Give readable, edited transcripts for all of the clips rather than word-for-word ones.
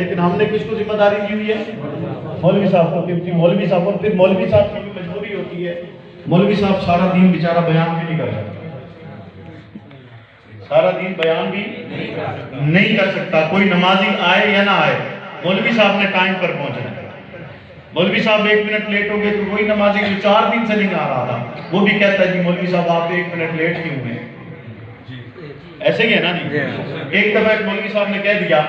لیکن ہم نے کس کو ذمہ داری دی ہوئی ہے؟ مولوی صاحب کو، کہ مولوی صاحب، اور پھر مولوی صاحب کی بھی مجبوری ہوتی ہے، مولوی صاحب سارا دین بیچارہ بیان بھی نہیں کر سکتا، سارا دین بیان بھی نہیں کر سکتا، کوئی نمازی آئے یا نہ آئے مولوی صاحب نے ٹائم پر پہنچنا ہے۔ مولوی صاحب 1 منٹ لیٹ ہو گئے تو وہی نمازی جو 4 دن سے نہیں آ رہا تھا وہ بھی کہتا ہے جی مولوی صاحب آپ 1 منٹ لیٹ کیوں ہوئے؟ ایسے ہی ہے نا جی۔ ایک دفعہ ایک مولوی صاحب نے کہہ دیا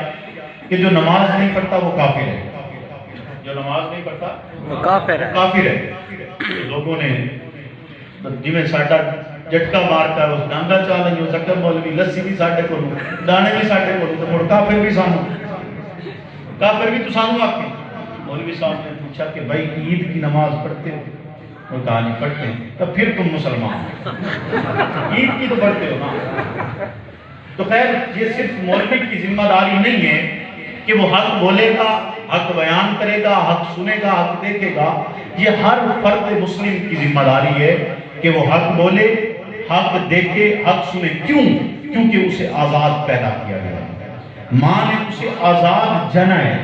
کہ جو نماز نہیں پڑھتا وہ کافر ہے، جو نماز نہیں پڑھتا وہ کافر ہے۔ لوگوں نے جی میں ساڈا جھٹکا مارتا ہے اس ڈانگا چال نہیں ہو سکتا، مولوی لسی بھی ساڈے کو دانے بھی ساڈے کو تو مڑ کافر بھی سانو، کافر بھی تو سانو آپ کی۔ مولوی صاحب نے پوچھا کہ بھائی عید کی نماز پڑھتے ہو؟ وہ کہا نہیں پڑھتے ہیں۔ تو پھر تم مسلمان ہو، عید کی تو پڑھتے ہو نا۔ تو خیر یہ صرف مولوی کی ذمہ داری نہیں ہے کہ وہ حق بولے گا، حق بیان کرے گا، حق سنے گا، حق دیکھے گا، یہ ہر فرد مسلم کی ذمہ داری ہے کہ وہ حق بولے، حق دیکھے، حق سنے۔ کیوں؟ کیونکہ اسے آزاد پیدا کیا گیا، ماں نے اسے آزاد جنا ہے،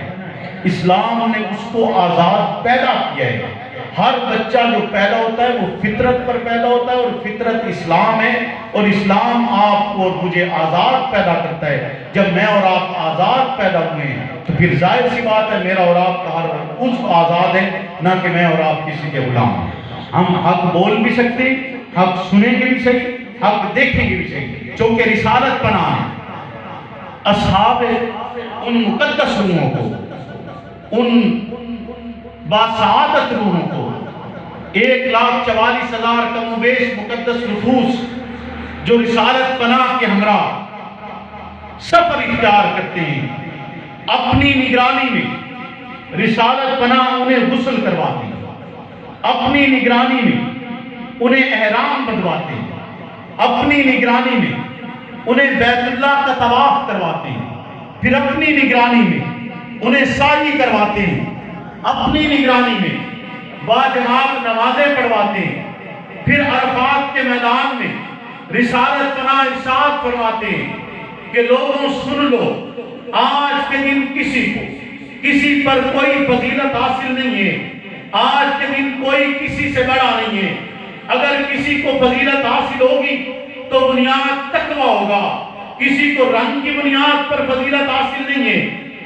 اسلام نے اس کو آزاد پیدا کیا ہے۔ ہر بچہ جو پیدا ہوتا ہے وہ فطرت پر پیدا ہوتا ہے، اور فطرت اسلام ہے، اور اسلام آپ کو اور مجھے آزاد پیدا کرتا ہے۔ جب میں اور آپ آزاد پیدا ہوئے ہیں تو پھر ظاہر سی بات ہے میرا اور آپ کا ہر عضو آزاد ہے، نہ کہ میں اور آپ کسی کے غلام ہیں۔ ہم حق بول بھی سکتے ہیں، حق سنیں گے بھی صحیح، حق دیکھیں گے بھی صحیح، چونکہ رسالت پناہ ہے۔ اصحاب ان مقدس روحوں کو، ان باسعادت روحوں کو، 1,44,000 کم و بیش مقدس نفوس جو رسالت پناہ کے ہمراہ سفر اختیار کرتے ہیں، اپنی نگرانی میں رسالت پناہ انہیں غسل کرواتے ہیں، اپنی نگرانی میں انہیں احرام بندھواتے ہیں، اپنی نگرانی میں انہیں بیت اللہ کا طواف کرواتے ہیں، پھر اپنی نگرانی میں انہیں سعی کرواتے ہیں، اپنی نگرانی میں باجماعت نمازیں پڑھواتے ہیں، پھر عرفات کے میدان میں رسالت پناہ ارشاد فرماتے ہیں کہ لوگوں سن لو، آج کے دن کسی پر کوئی فضیلت حاصل نہیں ہے، آج کے دن کوئی کسی سے بڑا نہیں ہے، اگر کسی کو فضیلت حاصل ہوگی تو بنیاد تقویٰ ہوگا، کسی کو رنگ کی بنیاد پر فضیلت حاصل نہیں ہے،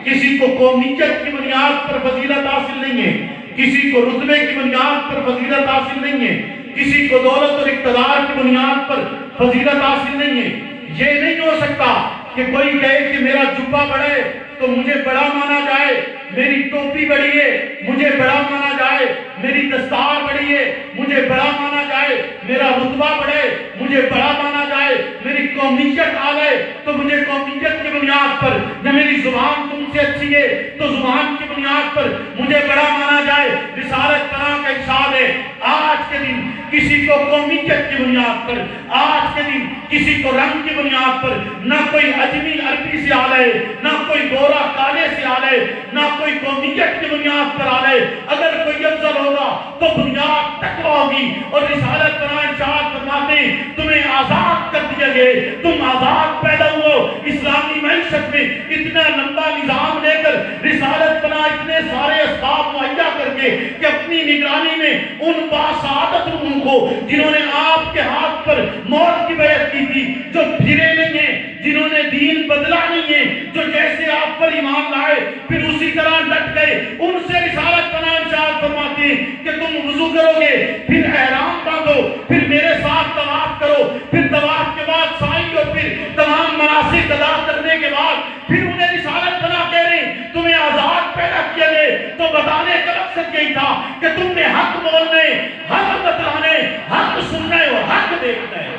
کسی کو قومیت کی بنیاد پر فضیلت حاصل نہیں ہے، کسی کو رتبے کی بنیاد پر فضیلت حاصل نہیں ہے، کسی کو دولت اور اقتدار کی بنیاد پر فضیلت حاصل نہیں ہے۔ یہ نہیں ہو سکتا کہ کوئی کہے کہ میرا جبہ بڑا ہے تو مجھے بڑا مانا جائے، میری ٹوپی بڑی ہے مجھے بڑا مانا جائے، میری دستار بڑی ہے مجھے بڑا مانا جائے، میرا رتبہ بڑھے مجھے بڑا مانا جائے، میری قومیت آئے تو مجھے قومیت کی بنیاد پر، یا میری زبان تم سے اچھی ہے تو زبان کی بنیاد پر مجھے بڑا مانا جائے۔ رسالت پناہ کا ارشاد ہے آج کے دن کسی کو قومیت کی بنیاد پر، آج کے دن کسی کو رنگ کی بنیاد پر، نہ کوئی اجمی عربی سے آلے، نہ کوئی گورا کالے سے آلے، نہ کوئی قومیت کی بنیاد پر آلے، اگر کوئی افضل ہوگا تو بنیاد تقویٰ ہوگی۔ اور رسالت پناہ ارشاد فرماتے ہیں تمہیں آزاد کر دیا گئے، تم آزاد پیدا ہو۔ اسلامی معیشت میں اتنا لمبا نظام لے کر رسالت پناہ اتنے سارے اسباب مہیا کر کے کہ اپنی نگرانی میں ان باسعادت روحوں کو جنہوں نے آپ کے ہاتھ پر موت کی بیعت کی تھی، جو پھرے نہیں ہیں، جنہوں نے دین بدلا نہیں ہے، جو جیسے آپ پر ایمان لائے پھر اسی طرح ڈٹ گئے، ان سے رسالت پناہ ارشاد فرماتے ہیں کہ تم وضو کرو گے، پھر احرام باندھو، پھر میرے ساتھ طواف کرو، پھر طواف کے بعد سعی اور پھر تمام مناسک ادا کرنے کے بعد پھر انہیں رسالت پناہ کہہ رہے ہیں تمہیں آزاد پیدا کیا گئے۔ تو بتانے کا مقصد یہی تھا کہ تم نے حق بولنے، حق بتلانے، حق سننے اور حق دیکھنا ہے۔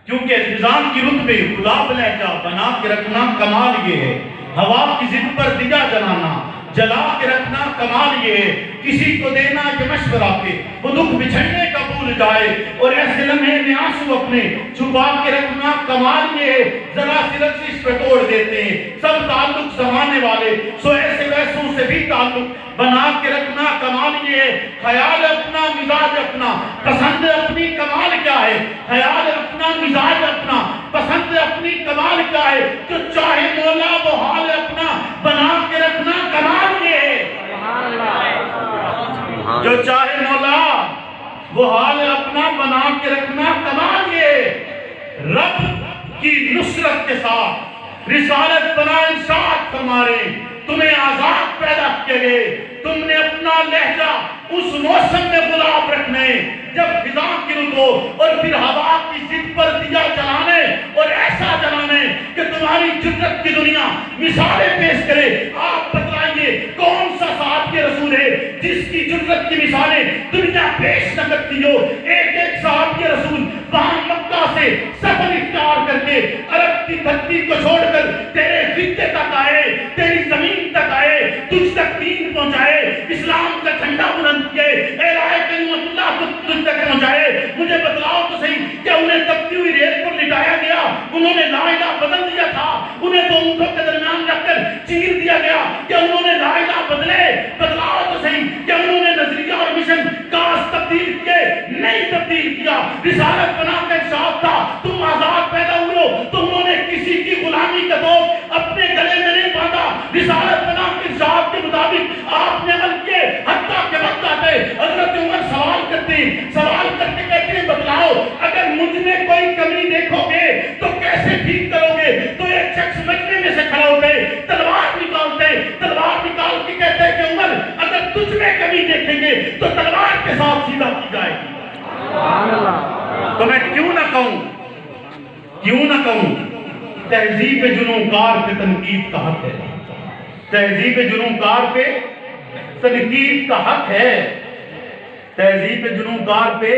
کیونکہ نظام کی رتبے گلاب لہجہ بنا کے رکھنا کمال یہ ہے، ہوا کی ضد پر دیا جلانا جلا کے رکھنا کمال یہ ہے، کسی کو دینا یہ مشورہ پہ وہ دکھ بچھڑنے کا بھول جائے، اور ایسے لمحے میں آنسو اپنے چھپا کے رکھنا کمال یہ ہے، ذرا سی لفظ پہ توڑ دیتے ہیں سب تعلق زمانے والے، سو ایسے ویسوں سے بھی تعلق بنا کے رکھنا کمال کمال یہ ہے، خیال اپنا مزاج اپنا، پسند اپنی کمال کیا ہے، خیال اپنا مزاج اپنا، پسند اپنی کمال کیا ہے، جو چاہے مولا وہ حال اپنا بنا کے رکھنا کمال یہ ہے، جو چاہے مولا وہ حال اپنا بنا کے رکھنا کمال یہ ہے۔ رب کی نصرت کے ساتھ رسالت بنا انشاءت فرما رہے ہیں، تمہیں آزاد پیدا کیے گئے، تم نے اپنا لہجہ اس موسم میں غلاب رکھنے، جب خزاں کی رت ہو اور پھر ہوا کی ضد پر دیا جلانے اور ایسا جلانے کہ تمہاری جرت کی دنیا مثالیں پیش کرے۔ آپ بتلائیے کون سا صحابی رسول ہے جس کی جرت کی مثالیں دنیا پیش نہ کرتی ہو؟ ایک ایک صحابی رسول وہاں مکہ سے سفر اختیار کر کے عرب کی دھرتی کو چھوڑ کر تیرے خطے تک آئے، تیری زمین تک آئے، تجھ تک دین پہنچائے، اسلام کا جھنڈا بلند کیے، اعلان کلمت اللہ کو تجھ تک پہنچائے۔ مجھے بتلاؤ تو صحیح، کیا انہیں تپتی ہوئی ریت پر لٹایا گیا؟ انہوں نے لا الہ بدل دیا تھا؟ انہیں دو اونٹوں کے درمیان رکھ کر چیر دیا گیا؟ کیا انہوں نے لا الہ بدلے؟ بتلاؤ تو صحیح، کیا انہوں نے نظریہ اور مشن کاس تبدیل کیے؟ نہیں تبدیل کیا۔ رسالت بنا کے ارشاد تھا تم آزاد پیدا ہوئے ہو، تو انہوں نے کسی کی غلامی کا دوگ اپنے گلے میں نہیں باندھا۔ رسالت بنا کے ارشاد کے مطابق آپ نے عمل کیے، حتیٰ کہ وقت آتے حضرت عمر سوال کرتے کہتے ہیں بتلاؤ اگر مجھ میں کوئی کمی دیکھو گے تو کیسے ٹھیک کرو گے؟ تو ایک شخص مجمع میں سے کھڑا ہو گئے، تلوار نکال کے کہتے ہیں کہ عمر اگر تجھ میں کمی دیکھیں گے تو تلوار کے ساتھ سیدھا کی جائے گی۔ تو میں کیوں نہ کہوں تہذیب جنونکار پہ تنقید کا حق ہے، تہذیب جنونکار پہ تنقید کا حق ہے، تہذیب جنونکار پہ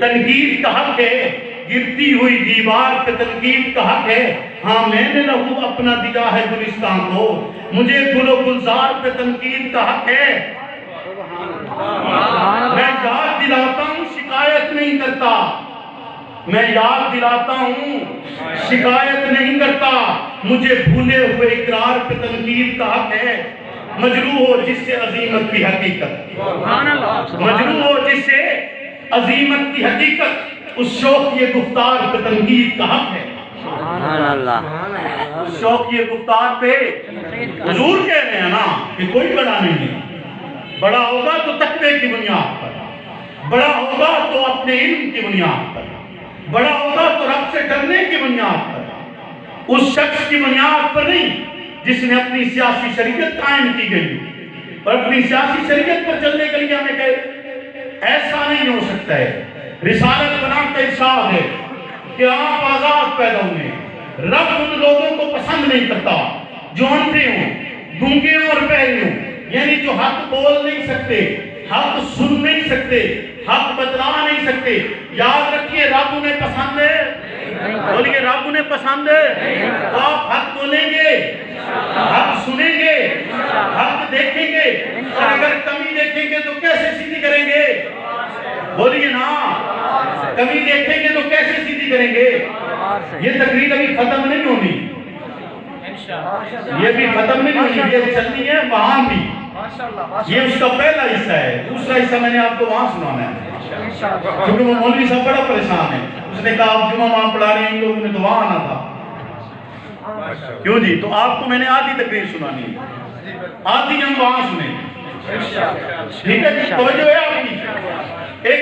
تنقید کا حق ہے، گرتی ہوئی دیوار پہ تنقید کا حق ہے۔ ہاں میں نے لہو اپنا دیا ہے گلستان کو، مجھے گل و گلزار پہ تنقید کا حق ہے۔ میں یاد دلاتا ہوں شکایت نہیں کرتا، میں یاد دلاتا ہوں شکایت نہیں کرتا، مجھے بھولے ہوئے اقرار پہ تنقید کا حق ہے۔ مجروح ہو جس سے عظیمت کی حقیقت، مجروح ہو جس سے عظیمت کی حقیقت، اس شوق یہ گفتار پہ تنقید کا حق ہے۔ اس شوق یہ گفتار پہ حضور کہہ رہے ہیں نا کہ کوئی بڑا نہیں ہے، بڑا ہوگا تو تقوی کی بنیاد پر، بڑا ہوگا تو اپنے علم کی بنیاد پر، بڑا ہوگا تو رب سے ڈرنے کی بنیاد پر، اس شخص کی بنیاد پر نہیں جس نے اپنی سیاسی شریعت قائم کی گئی اور اپنی سیاسی شریعت پر چلنے کے لیے ہمیں کہے ایسا نہیں ہو سکتا ہے۔ رسالت بنا کا ارشاد ہے کہ آپ آزاد پیدا ہوئے، رب ان لوگوں کو پسند نہیں کرتا جو اندھے ہوں، گونگے ہوں اور بہرے ہوں، یعنی جو حق بول نہیں سکتے، حق سن نہیں سکتے، حق بتلا نہیں سکتے۔ یاد رکھیے رب انہیں پسند ہے، بولیے رب انہیں پسند ہے۔ تو آپ حق بولیں گے، حق سنیں گے، حق دیکھیں گے، اور اگر کمی دیکھیں گے تو کیسے سیدھی کریں گے؟ بولیے نا، کمی دیکھیں گے تو کیسے سیدھی کریں گے؟ یہ تقریر ابھی ختم نہیں ہونی، یہ بھی ختم نہیں ہونی، یہ چلنی ہے وہاں بھی۔ یہ اس کا پہلا حصہ ہے، دوسرا حصہ میں نے آپ کو وہاں سنانا ہے، کیونکہ وہ مولوی صاحب بڑا پریشان ہے، اس نے کہا آپ جمعہ وہاں پڑھا رہے ہیں، ان لوگوں نے تو وہاں آنا تھا۔ کیوں جی؟ تو آپ کو میں نے آدھی تقریر سنانی ہے، آدھی ہم وہاں سنیں، ٹھیک ہے جی؟ توجہ ہے آپ کی؟ ایک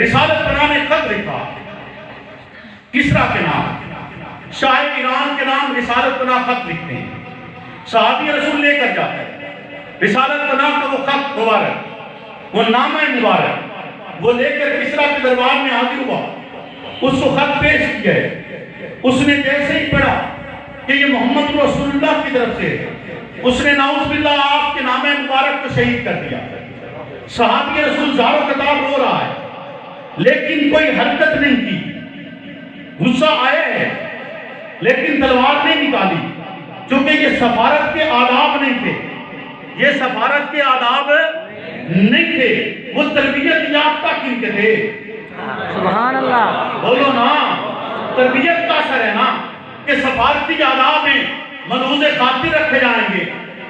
رسالت بنا نے خط لکھا کسرا کے نام، شاہ ایران کے نام رسالت بنا خط لکھتے ہیں، صحابی رسول لے کر جاتا ہے رسالت بنا کا وہ خط مبارک، وہ نامہ مبارک، وہ لے کر کسرا کے دربار میں حاضر ہوا، اس کو خط پیش کیا ہے، اس نے جیسے ہی پڑھا کہ یہ محمد رسول اللہ کی طرف سے، اس نے نعوذ باللہ آپ کے نامہ مبارک کو شہید کر دیا۔ صحابی رسول زار و قطار رو رہا ہے لیکن کوئی حرکت نہیں کی، غصہ آیا ہے لیکن تلوار نہیں نکالی، چونکہ یہ سفارت کے آداب نہیں تھے، یہ سفارت کے آداب نہیں تھے، وہ تربیت یافتہ کن کے تھے؟ سبحان اللہ، بولو نا، تربیت کا اثر ہے نا کہ سفارتی آداب میں ملحوظ خاطر رکھے جائیں گے۔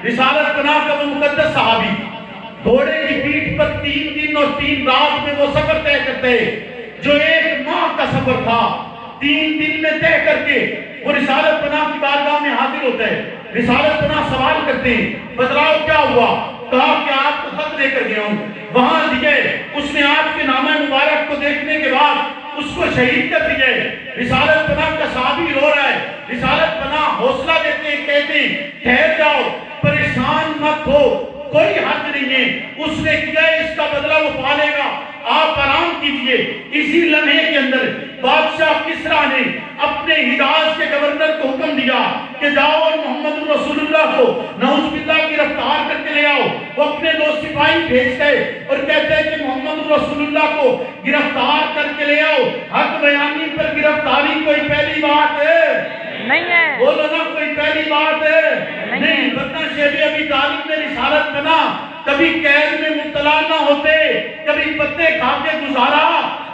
رسالت بنا کا وہ مقدس صحابی گھوڑے کی پیٹھ پر 3 دن اور 3 رات میں وہ سفر طے کرتے، جو 1 ماہ کا سفر تھا 3 دن میں طے کر کے وہ رسالت پناہ کی بارگاہ میں حاضر ہوتا ہے۔ رسالت پناہ سوال کرتے ہیں بتلاؤ کیا ہوا؟ کہا کہ آپ کو خط لے کر گیا ہوں، وہاں دیے اس نے آپ کے نامہ مبارک کو دیکھنے کے بعد اس کو شہید کر دیا ہے۔ رسالت پناہ کا صحابی رو رہا ہے، رسالت پناہ حوصلہ دیتے ہیں، کہتے ہیں ٹھہر جاؤ، پریشان مت ہو، کوئی حق نہیں ہے، اس نے کیا ہے اس کا بدلہ وہ پالے گا، آپ آرام کیجئے۔ اسی لمحے کے اندر بادشاہ کسریٰ نے اپنے حجاز کے گورنر کو حکم دیا کہ جاؤ اور محمد رسول اللہ کو نعوذ باللہ گرفتار کر کے لے آؤ۔ وہ اپنے 2 سپاہی بھیجتے اور کہتے ہیں کہ محمد رسول اللہ کو گرفتار کر کے لے آؤ۔ حق بیانی پر گرفتاری کوئی پہلی بات ہے نہیں ہے، بولو نا، کوئی پہلی بات ہے نہیں۔ ورنہ شیخ ابی طالب میں رسالت پناہ کبھی قید میں مبتلا نہ ہوتے، کبھی پتے کھا کے گزارا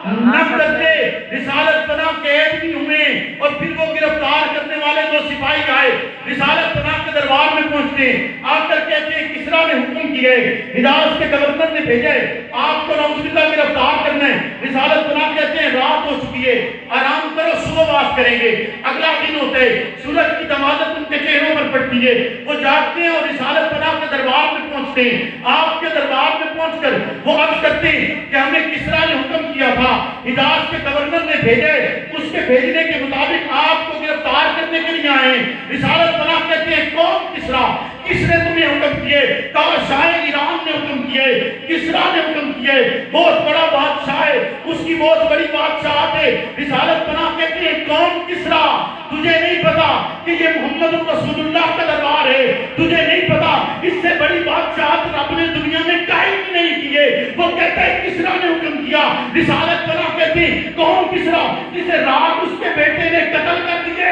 نہ کرتے۔ رسالت پناہ قید بھی ہوئے اور پھر وہ گرفتار کرنے والے 2 سپاہی آئے، رسالت پناہ کے دربار میں پہنچتے، آ کر کہتے ہیں کسریٰ نے حکم کیا ہے، حجاز کے گورنر نے بھیجا ہے آپ کو نعوذ باللہ گرفتار کرنا ہے۔ رسالت پناہ کہتے ہیں رات ہو چکی ہے، آرام کرو، صبح بات کریں گے۔ اگلا دن ہوتا ہے، سورج کی تمازت ان کے چہروں پر پڑتی ہے، وہ جاگتے ہیں اور رسالت پناہ کے دربار میں پہنچتے ہیں۔ آپ کے دربار میں پہنچ کر وہ عرض کرتے ہیں کہ ہمیں کسریٰ نے حکم کیا تھا، حجاز کے گورنر نے بھیجا ہے، اس کے بھیجنے کے مطابق آپ کو گرفتار کرنے کے لیے آئے ہیں۔ رسالت پناہ کہتے ہیں کون کسریٰ؟ کس نے تمہیں حکم کیے؟ کہا شاہ ایران نے حکم کیے، کسریٰ نے حکم کیے، بہت بڑا بادشاہ ہے، اس کی بہت بڑی بادشاہت ہے۔ رسالت پناہ کہتے ہیں کون کسریٰ؟ تجھے نہیں پتا کہ یہ محمد رسول اللہ کا دربار ہے؟ تجھے نہیں پتا اس سے بڑی بادشاہت رب نے دنیا میں قائم نہیں کی ہے؟ وہ کہتا ہے کسریٰ نے حکم کیا۔ رسالت پناہ کہتے ہیں کون کسریٰ جسے رات اس کے بیٹے نے قتل کر دیے؟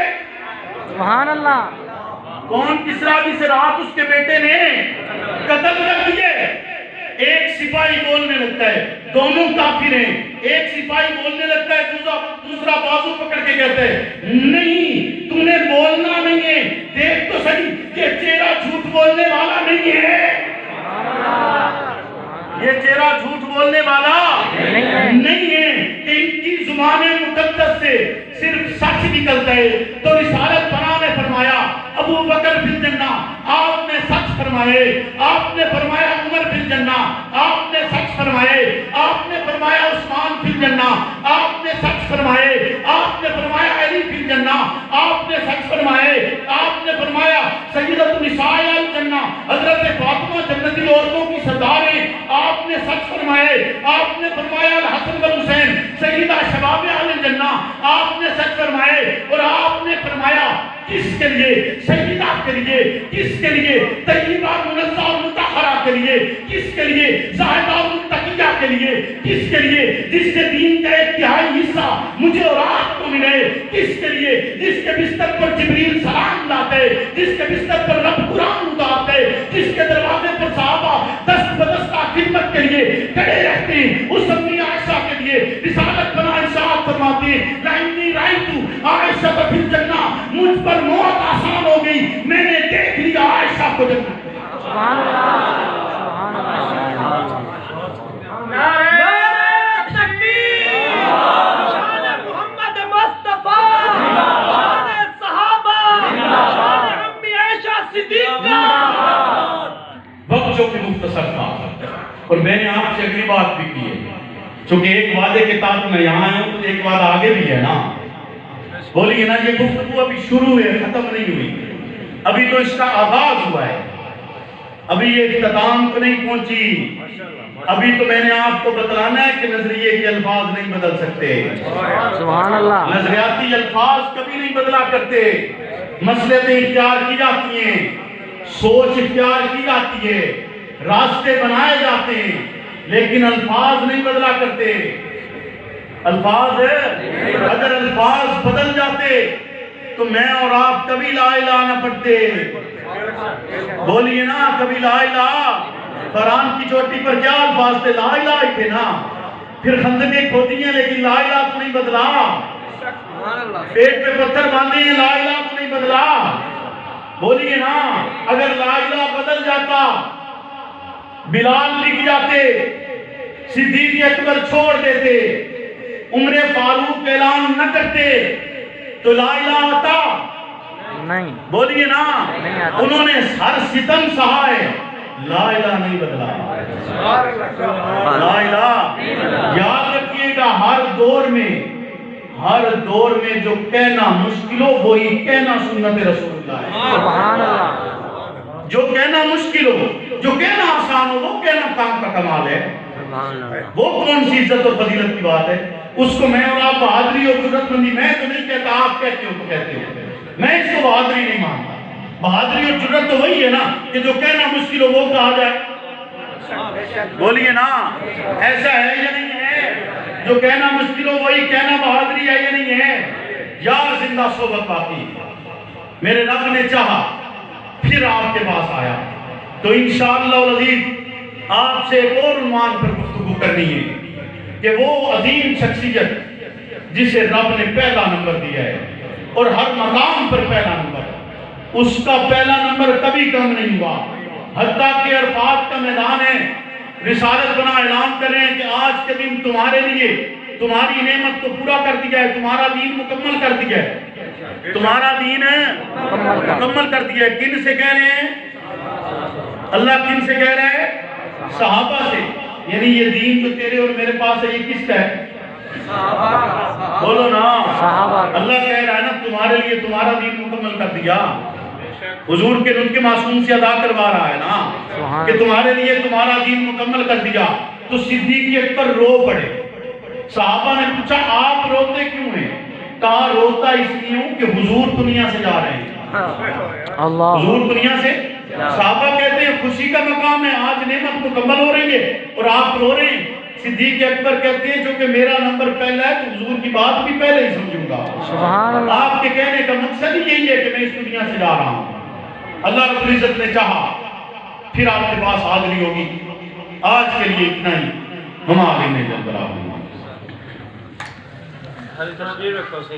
سبحان اللہ، کون کسریٰ جسے رات اس کے بیٹے نے قتل کر دیے؟ ایک سپاہی بولنے لگتا ہے، دونوں کافر ہیں، ایک سپاہی بولنے لگتا ہے، دوسرا بازو پکڑ کے کہتا ہے نہیں تم نے بولنا نہیں ہے، دیکھ تو صحیح یہ چہرہ جھوٹ بولنے والا نہیں ہے، یہ چہرہ جھوٹ بولنے والا نہیں ہے کہ ان کی زبان مقدس سے صرف سچ نکلتا ہے۔ تو رسالت پناہ نے فرمایا ابو بکر فی الجنہ، آپ نے سچ فرمائے، آپ نے فرمایا عمر فی الجنہ، آپ نے سچ فرمائے، آپ نے فرمایا عثمان فی الجنہ، آپ نے سچ فرمائے، آپ نے فرمایا علی فی الجنہ، آپ نے سچ فرمائے، آپ نے فرمایا سیدۃ نساء الجنہ حضرت فاطمہ جنتی عورتوں کی سردار ہیں، آپ نے سچ فرمائے، آپ نے فرمایا الحسن والحسین سیدہ شباب اہل الجنہ، آپ نے سچ فرمائے، اور آپ نے فرمایا کس کے لیے؟ سیدہ کے لیے، کس کے لیے؟ طیبہ منزہ اور مطہرہ کے لیے، کس کے لیے؟ زاہدہ اور متقیہ کے لیے، کس کے لیے؟ جس سے دین کا ایک تہائی حصہ مجھے اور آپ کو ملے، کس کے لیے؟ جس کے بستر پر جبریل سلام لاتے، جس کے بستر پر رب قرآن اتارتے، جس کے دروازے پر صحابہ دست بدستہ خدمت کے لیے کھڑے رہتے ہیں، اس اپنی عائشہ کے لیے رسالت پناہ ارشاد فرماتے ہیں لَإِنِّي رَأَيْتُ عَائِشَةَ فِي الْجَنَّةِ، مجھ پر موت آسان ہو گئی، میں نے دیکھ لیا عائشہ کو جنت۔ سبحان اللہ، سبحان اللہ، نعرہ تکبیر، شان محمد مصطفیٰ، شان صحابہ، شان امی عائشہ صدیقہ۔ وقت جو کہ مختصر تھا اور میں نے آپ سے اگلی بات بھی کی ہے، چونکہ ایک وعدے کے تحت میں یہاں آیا ہوں تو ایک وعدہ آگے بھی ہے نا، بولیے نا، یہ گفتگو ابھی شروع ہے، ختم نہیں ہوئی، ابھی تو اس کا آغاز ہوا ہے، ابھی یہ اختتام کو نہیں پہنچی، ابھی تو میں نے آپ کو بتلانا ہے کہ نظریے کے الفاظ نہیں بدل سکتے، سبحان اللہ، نظریاتی الفاظ کبھی نہیں بدلا کرتے، مصلحتیں اختیار کی جاتی ہیں، سوچ اختیار کی جاتی ہے، راستے بنائے جاتے ہیں، لیکن الفاظ نہیں بدلا کرتے۔ الفاظ ہے، اگر الفاظ بدل جاتے تو میں اور آپ کبھی لا الہ نہ پڑھتے، بولیے نا، کبھی لا الہ۔ فرعون کی چوٹی پر کیا الفاظ تھے؟ لا الہ ہی تھے نا، پھر خندقیں کھودی ہیں لیکن لا الہ تو نہیں بدلا، پیٹ پہ پتھر باندھے ہیں لا الہ تو نہیں بدلا، بولیے نا، اگر لا الہ بدل جاتا بلال بک جاتے، صدیق اکبر چھوڑ دیتے، عمر فاروق اعلان نہ کرتے تو لا الہ آتا؟ نہیں بولیے نا، نہیں آتا۔ انہوں نے ہر ستم سہا ہے، لا الہ نہیں بدلا۔ لا الہ یاد رکھیے گا، ہر دور میں جو کہنا مشکل ہو وہی کہنا سنت رسول اللہ ہے۔ سبحان اللہ، جو کہنا مشکل ہو، جو کہنا آسان ہو، وہ کہنا کام کا کمال ہے۔ سبحان اللہ، وہ کون سی عزت اور فضیلت کی بات ہے؟ اس کو میں اور آپ بہادری اور جرأت مندی، میں تو نہیں کہتا، آپ کہتے ہو تو کہتے ہو، میں اس کو بہادری نہیں مانتا۔ بہادری اور جرأت تو وہی ہے نا کہ جو کہنا مشکل ہو وہ کہا جائے۔ بولیے نا، ایسا ہے یا نہیں ہے؟ جو کہنا مشکل ہو وہی کہنا بہادری ہے یا نہیں ہے؟ یار زندہ صحبت باقی، میرے رب نے چاہا پھر آپ کے پاس آیا تو انشاءاللہ العزیز آپ سے ایک اور عنوان پر گفتگو کرنی ہے کہ وہ عظیم شخصیت جسے رب نے پہلا نمبر دیا ہے اور ہر مقام پر پہلا نمبر، اس کا پہلا نمبر کبھی کم نہیں ہوا، حتیٰ کہ عرفات کا میدان ہے، رسالت بنا اعلان کریں کہ آج کے دن تمہارے لیے تمہاری نعمت کو پورا کر دیا ہے، تمہارا دین مکمل کر دیا ہے، تمہارا دین مکمل کر دیا ہے۔ کن سے کہہ رہے ہیں؟ اللہ کن سے کہہ رہا ہے؟ صحابہ سے۔ یعنی یہ دین جو تیرے اور میرے پاس ہے یہ کس کا ہے؟ بولو نا، صحابہ۔ اللہ کہہ رہا ہے نا تمہارے لیے تمہارا دین مکمل کر دیا، حضور کے نطق معصوم سے ادا کروا رہا ہے نا کہ تمہارے لیے تمہارا دین مکمل کر دیا۔ تو صدیق اکبر رو پڑے، صحابہ نے پوچھا آپ روتے کیوں ہیں؟ کہا روتا اس لیے ہوں کہ حضور دنیا سے جا رہے ہیں، اللہ، حضور دنیا سے۔ صحابہ کہتے ہیں خوشی کا مقام ہے، آج نعمت مکمل ہو رہی ہے اور آپ رو رہے ہیں۔ صدیق اکبر کہتے ہیں جو کہ میرا نمبر پہلا ہے تو حضور کی بات بھی پہلے ہی سمجھوں گا۔ سبحان اللہ، آپ کے کہنے کا مقصد ہی یہی ہے کہ میں اس دنیا سے جا رہا ہوں۔ اللہ رب العزت نے چاہا پھر آپ کے پاس حاضری ہوگی۔ آج کے لیے اتنا ہی، ہم آگے نہیں جل رہا ہوں۔